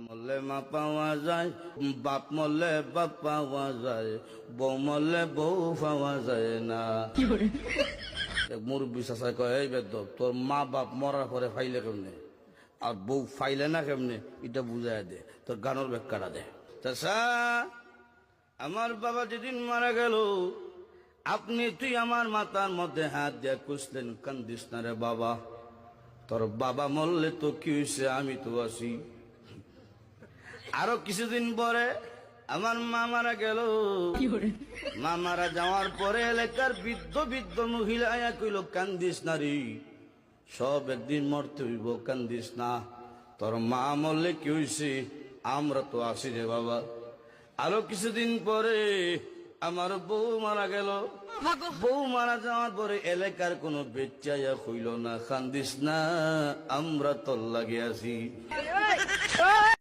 মরলে মা পাওয়া যায়, বাপ মরলে বাপ পাওয়া যায়, বউ মরলে বউ পাওয়া যায় না। মুরব্বী চাষায় কয়, এই বেদব তোর মা বাপ মরার পরে ফাইলে কেমনে আর বউ ফাইলে না কেমনে, এটা বুঝাই দে, তোর গানোর ব্যাখ্যাটা দে। চাষা, আমার বাবা যেদিন মারা গেল, তুই আমার মাথার মধ্যে হাত দিয়ে কুসলেন, কান্দিস না রে বাবা, তোর বাবা মরলে তো কি হয়েছে, আমি তো আছি। আরো কিছুদিন পরে আমার মা মারা গেল। মা মারা যাওয়ার পরে এলাকার বৃদ্ধ বৃদ্ধ মহিলা আয়া কইল, কান্দিস না রে, সব একদিন মরতে হইব, কান্দিস না, তোর মা মরলে কি হয়েছে, আমরা তো আছি রে বাবা। আরো কিছুদিন পরে আমার বউ মারা গেল। বউ মারা যাওয়ার পরে এলাকার কোনো বেচাইয়া হইল না, কান্দিস না, আমরা তোর লাগে আছি।